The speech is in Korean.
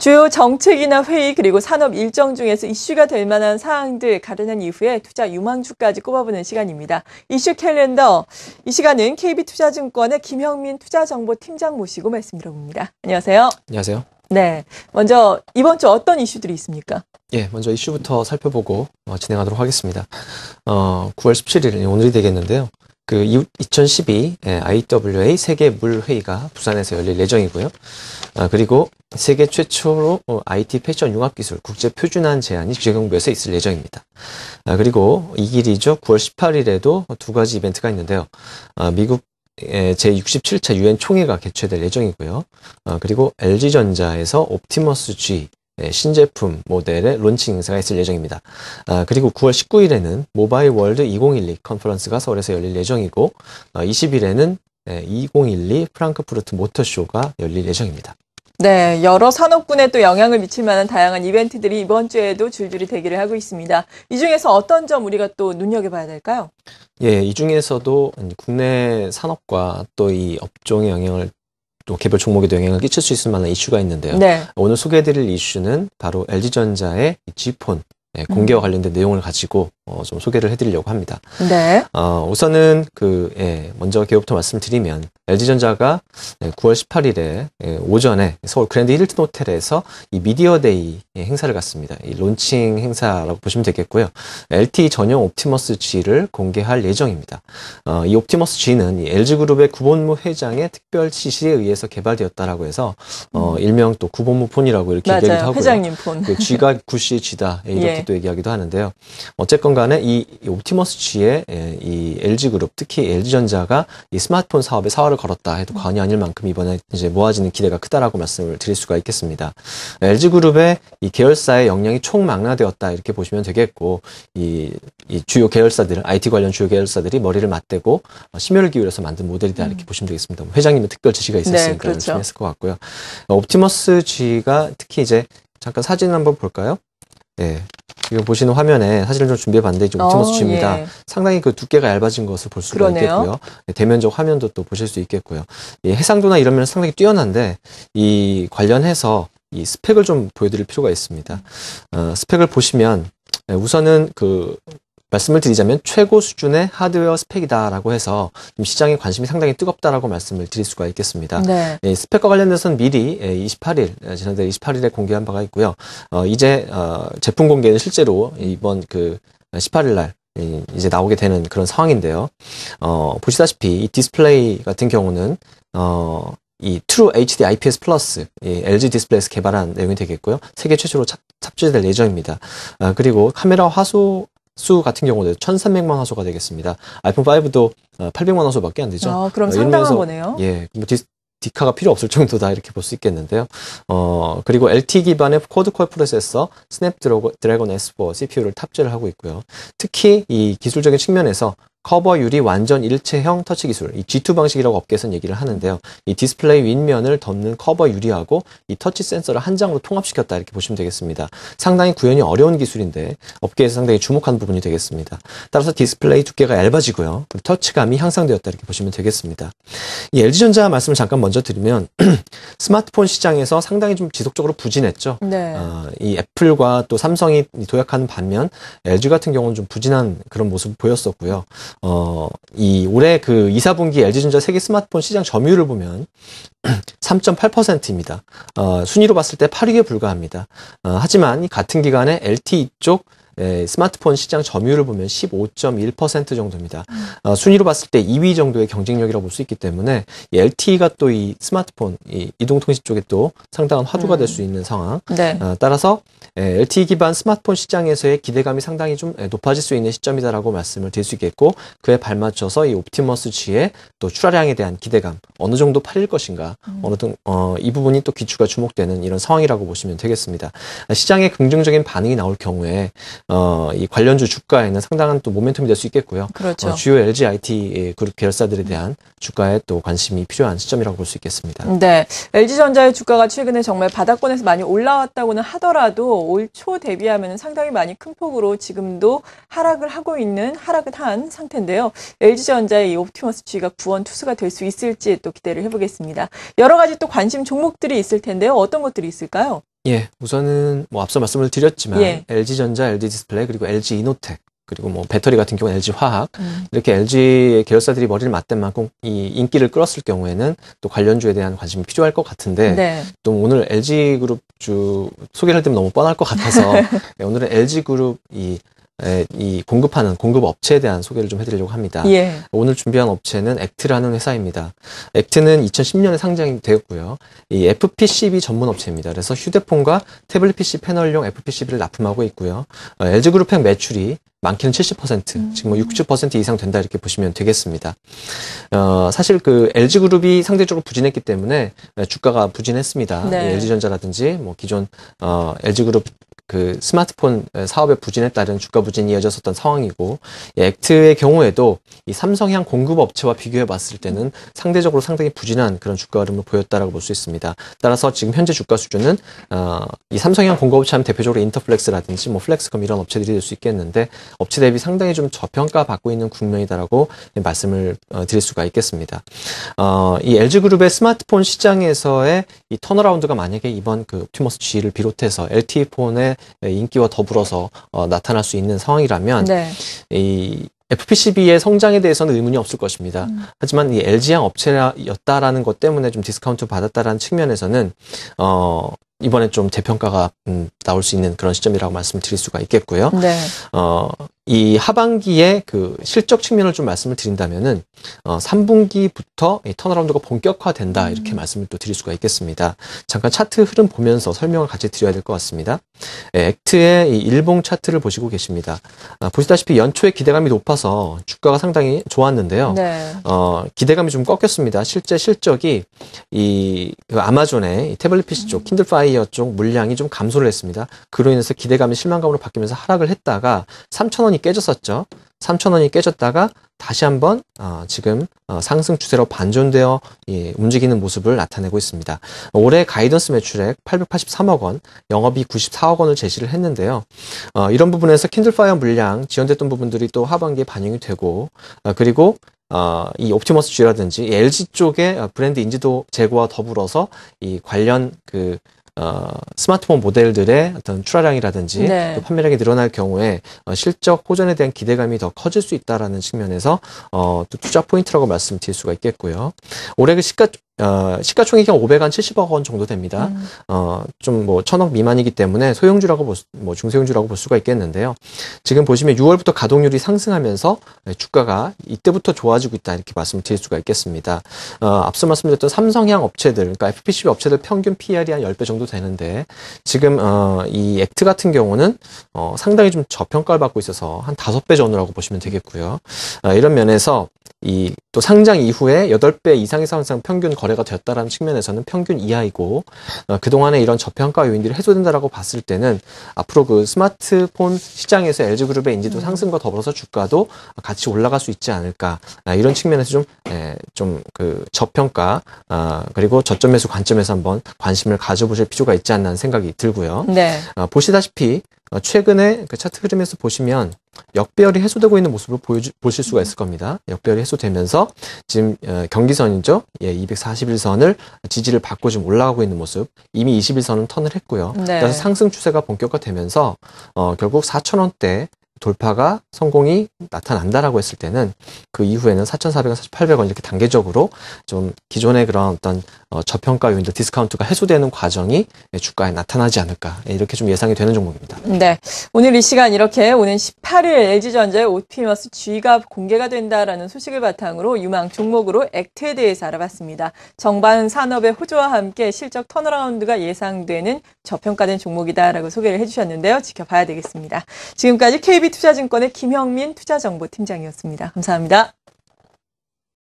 주요 정책이나 회의 그리고 산업 일정 중에서 이슈가 될 만한 사항들 가려낸 이후에 투자 유망주까지 꼽아보는 시간입니다. 이슈 캘린더. 이 시간은 KB투자증권의 김형민 투자정보팀장 모시고 말씀 들어봅니다. 안녕하세요. 안녕하세요. 네, 먼저 이번 주 어떤 이슈들이 있습니까? 예, 먼저 이슈부터 살펴보고 진행하도록 하겠습니다. 9월 17일 오늘이 되겠는데요. 2012 IWA 세계 물 회의가 부산에서 열릴 예정이고요. 그리고 세계 최초로 IT 패션 융합 기술 국제 표준안 제안이 주재경부에서 있을 예정입니다. 그리고 이 길이죠. 9월 18일에도 두 가지 이벤트가 있는데요. 미국 제67차 유엔 총회가 개최될 예정이고요. 그리고 LG전자에서 옵티머스 G 신제품 모델의 론칭 행사가 있을 예정입니다. 그리고 9월 19일에는 모바일 월드 2012 컨퍼런스가 서울에서 열릴 예정이고 20일에는 2012 프랑크푸르트 모터쇼가 열릴 예정입니다. 네, 여러 산업군에 또 영향을 미칠 만한 다양한 이벤트들이 이번 주에도 줄줄이 대기를 하고 있습니다. 이 중에서 어떤 점 우리가 또 눈여겨봐야 될까요? 예, 이 중에서도 국내 산업과 또 이 업종의 영향을 또 개별 종목에도 영향을 끼칠 수 있을 만한 이슈가 있는데요. 네. 오늘 소개해드릴 이슈는 바로 LG전자의 G폰 공개와 관련된 내용을 가지고 좀 소개를 해드리려고 합니다. 네. 우선은 먼저 개요부터 말씀드리면 LG전자가 9월 18일에 오전에 서울 그랜드 힐튼 호텔에서 이 미디어데이 행사를 갖습니다. 이 론칭 행사라고 보시면 되겠고요. LTE 전용 옵티머스 G를 공개할 예정입니다. 이 옵티머스 G는 이 LG그룹의 구본무 회장의 특별 지시에 의해서 개발되었다라고 해서 일명 또 구본무 폰이라고 이렇게 맞아요. 얘기하기도 하고요. 회장님 폰. G가 구씨의 G다 이렇게 예. 또 얘기하기도 하는데요. 어쨌건 간에 이 옵티머스 G에 이 LG그룹 특히 LG전자가 이 스마트폰 사업에 사활을 걸었다 해도 과언이 아닐 만큼 이번에 이제 모아지는 기대가 크다라고 말씀을 드릴 수가 있겠습니다. LG그룹의 이 계열사의 역량이 총망라되었다 이렇게 보시면 되겠고 이 주요 계열사들 IT 관련 주요 계열사들이 머리를 맞대고 심혈을 기울여서 만든 모델이다 이렇게 보시면 되겠습니다. 회장님의 특별 지시가 있었으니까 네, 그렇죠. 열심히 했을 것 같고요. 옵티머스 G가 특히 이제 잠깐 사진 한번 볼까요? 네. 이거 보시는 화면에 사진을 좀 준비해봤는데 이제 옵티머스 G입니다. 예. 상당히 그 두께가 얇아진 것을 볼 수가 그러네요. 있겠고요. 대면적 화면도 또 보실 수 있겠고요. 이 해상도나 이런 면은 상당히 뛰어난데 이 관련해서 이 스펙을 좀 보여드릴 필요가 있습니다. 스펙을 보시면 우선은 말씀을 드리자면 최고 수준의 하드웨어 스펙이다라고 해서 시장에 관심이 상당히 뜨겁다라고 말씀을 드릴 수가 있겠습니다. 네. 스펙과 관련해서는 미리 28일, 지난달 28일에 공개한 바가 있고요. 이제 제품 공개는 실제로 이번 18일 날 이제 나오게 되는 그런 상황인데요. 보시다시피 이 디스플레이 같은 경우는 이 True HD IPS 플러스 LG 디스플레이에서 개발한 내용이 되겠고요. 세계 최초로 탑재될 예정입니다. 그리고 카메라 화소 수 같은 경우도 1,300만 화소가 되겠습니다. 아이폰 5도 800만 화소밖에 안 되죠. 그럼 상당한 거네요. 예, 디카가 필요 없을 정도다 이렇게 볼 수 있겠는데요. 그리고 LTE 기반의 쿼드코어 프로세서 스냅드래곤 S4 CPU를 탑재를 하고 있고요. 특히 이 기술적인 측면에서 커버 유리 완전 일체형 터치 기술, 이 G2 방식이라고 업계에서는 얘기를 하는데요. 이 디스플레이 윗면을 덮는 커버 유리하고 이 터치 센서를 한 장으로 통합시켰다 이렇게 보시면 되겠습니다. 상당히 구현이 어려운 기술인데 업계에서 상당히 주목한 부분이 되겠습니다. 따라서 디스플레이 두께가 얇아지고요. 터치감이 향상되었다 이렇게 보시면 되겠습니다. 이 LG전자 말씀을 잠깐 먼저 드리면 스마트폰 시장에서 상당히 좀 지속적으로 부진했죠. 네. 이 애플과 또 삼성이 도약하는 반면 LG 같은 경우는 좀 부진한 그런 모습을 보였었고요. 이 올해 2, 4분기 LG전자 세계 스마트폰 시장 점유율을 보면 3.8%입니다. 순위로 봤을 때 8위에 불과합니다. 하지만 이 같은 기간에 LTE 쪽 스마트폰 시장 점유율을 보면 15.1% 정도입니다. 순위로 봤을 때 2위 정도의 경쟁력이라고 볼 수 있기 때문에 이 LTE가 또 이 스마트폰, 이 이동통신 쪽에 또 상당한 화두가 될 수 있는 상황. 네. 따라서 LTE 기반 스마트폰 시장에서의 기대감이 상당히 좀 높아질 수 있는 시점이다라고 말씀을 드릴 수 있겠고 그에 발맞춰서 이 옵티머스 G의 또 출하량에 대한 기대감 어느 정도 팔릴 것인가 이 부분이 또 귀추가 주목되는 이런 상황이라고 보시면 되겠습니다. 시장에 긍정적인 반응이 나올 경우에 이 관련주 주가에는 상당한 또 모멘텀이 될 수 있겠고요. 그렇죠. 주요 LG IT 그룹 계열사들에 대한 주가에 또 관심이 필요한 시점이라고 볼 수 있겠습니다. 네, LG전자의 주가가 최근에 정말 바닥권에서 많이 올라왔다고는 하더라도 올 초 대비하면 상당히 많이 큰 폭으로 지금도 하락을 한 상태인데요. LG전자의 이 옵티머스 G가 구원 투수가 될 수 있을지 또 기대를 해보겠습니다. 여러 가지 또 관심 종목들이 있을 텐데요. 어떤 것들이 있을까요? 예, 우선은 뭐 앞서 말씀을 드렸지만 예. LG전자, LG디스플레이 그리고 LG이노텍 그리고 뭐 배터리 같은 경우는 LG화학 이렇게 LG 계열사들이 머리를 맞댄 만큼 이 인기를 끌었을 경우에는 또 관련주에 대한 관심이 필요할 것 같은데 네. 또 오늘 LG그룹 주 소개를 해드리면 너무 뻔할 것 같아서 네, 오늘은 LG그룹 이 공급하는 공급 업체에 대한 소개를 좀 해드리려고 합니다. 예. 오늘 준비한 업체는 액트라는 회사입니다. 액트는 2010년에 상장이 되었고요. 이 FPCB 전문 업체입니다. 그래서 휴대폰과 태블릿 PC 패널용 FPCB를 납품하고 있고요. LG그룹의 매출이 많게는 70%, 지금 뭐 60% 이상 된다 이렇게 보시면 되겠습니다. 사실 그 LG그룹이 상대적으로 부진했기 때문에 주가가 부진했습니다. 네. LG전자라든지 뭐 기존 LG그룹 그 스마트폰 사업의 부진에 따른 주가 부진이 이어졌었던 상황이고, 액트의 경우에도 이 삼성향 공급 업체와 비교해 봤을 때는 상대적으로 상당히 부진한 그런 주가 흐름을 보였다라고 볼 수 있습니다. 따라서 지금 현재 주가 수준은 이 삼성향 공급 업체 하면 대표적으로 인터플렉스라든지 뭐 플렉스컴 이런 업체들이 될 수 있겠는데, 업체 대비 상당히 좀 저평가 받고 있는 국면이다라고 말씀을 드릴 수가 있겠습니다. 이 LG그룹의 스마트폰 시장에서의 이 턴어라운드가 만약에 이번 그 옵티머스 G를 비롯해서 LTE폰의 인기와 더불어서 나타날 수 있는 상황이라면 네. 이 FPCB의 성장에 대해서는 의문이 없을 것입니다. 하지만 이 LG향 업체였다라는 것 때문에 좀 디스카운트 받았다라는 측면에서는 이번에 좀 재평가가 나올 수 있는 그런 시점이라고 말씀을 드릴 수가 있겠고요. 네. 이 하반기에 그 실적 측면을 좀 말씀을 드린다면은 3분기부터 이 턴어라운드가 본격화된다 이렇게 말씀을 또 드릴 수가 있겠습니다. 잠깐 차트 흐름 보면서 설명을 같이 드려야 될 것 같습니다. 액트의 이 일봉 차트를 보시고 계십니다. 보시다시피 연초에 기대감이 높아서 주가가 상당히 좋았는데요. 네. 기대감이 좀 꺾였습니다. 실제 실적이 그 아마존의 이 태블릿 PC 쪽, 킨들 파이어 쪽 물량이 좀 감소를 했습니다. 그로 인해서 기대감이 실망감으로 바뀌면서 하락을 했다가 3,000원이 깨졌었죠. 3,000원이 깨졌다가 다시 한번 지금 상승 추세로 반전되어 움직이는 모습을 나타내고 있습니다. 올해 가이던스 매출액 883억 원, 영업이익 94억 원을 제시를 했는데요. 이런 부분에서 킨들파이어 물량 지연됐던 부분들이 또 하반기에 반영이 되고, 그리고 이 옵티머스 G라든지 LG 쪽의 브랜드 인지도 제고와 더불어서 이 관련 그 스마트폰 모델들의 어떤 출하량이라든지 네. 또 판매량이 늘어날 경우에 실적 호전에 대한 기대감이 더 커질 수 있다라는 측면에서 또 투자 포인트라고 말씀드릴 수가 있겠고요. 올해 그 시가총액이 한 570억 원 정도 됩니다. 좀 뭐 1,000억 미만이기 때문에 소형주라고 중소형주라고 볼 수가 있겠는데요. 지금 보시면 6월부터 가동률이 상승하면서 주가가 이때부터 좋아지고 있다 이렇게 말씀을 드릴 수가 있겠습니다. 앞서 말씀드렸던 삼성향 업체들, 그러니까 FPCB 업체들 평균 PR이 한 10배 정도 되는데, 지금 이 액트 같은 경우는 상당히 좀 저평가를 받고 있어서 한 5배 전후라고 보시면 되겠고요. 이런 면에서 또 상장 이후에 8배 이상의 상승 평균 거래가 되었다라는 측면에서는 평균 이하이고, 그동안에 이런 저평가 요인들이 해소된다라고 봤을 때는 앞으로 그 스마트폰 시장에서 LG그룹의 인지도 상승과 더불어서 주가도 같이 올라갈 수 있지 않을까, 이런 측면에서 좀 그 저평가 그리고 저점 매수 관점에서 한번 관심을 가져보실 필요가 있지 않나 하는 생각이 들고요. 네. 보시다시피 최근에 그 차트 흐름에서 보시면 역배열이 해소되고 있는 모습을 보실 수가 있을 겁니다. 역배열이 해소되면서 지금 경기선이죠. 241선을 지지를 받고 지금 올라가고 있는 모습. 이미 21선은 턴을 했고요. 네. 그래서 상승 추세가 본격화되면서 결국 4,000원대 돌파가 성공이 나타난다라고 했을 때는 그 이후에는 4,400원, 4,800원 이렇게 단계적으로 좀 기존의 그런 어떤 저평가 요인들 디스카운트가 해소되는 과정이 주가에 나타나지 않을까, 이렇게 좀 예상이 되는 종목입니다. 네. 오늘 이 시간 이렇게 오는 18일 LG전자의 옵티머스 G가 공개가 된다라는 소식을 바탕으로 유망 종목으로 액트에 대해서 알아봤습니다. 정반 산업의 호조와 함께 실적 턴어라운드가 예상되는 저평가된 종목이다라고 소개를 해주셨는데요. 지켜봐야 되겠습니다. 지금까지 KB투자증권의 김형민 투자정보팀장이었습니다. 감사합니다.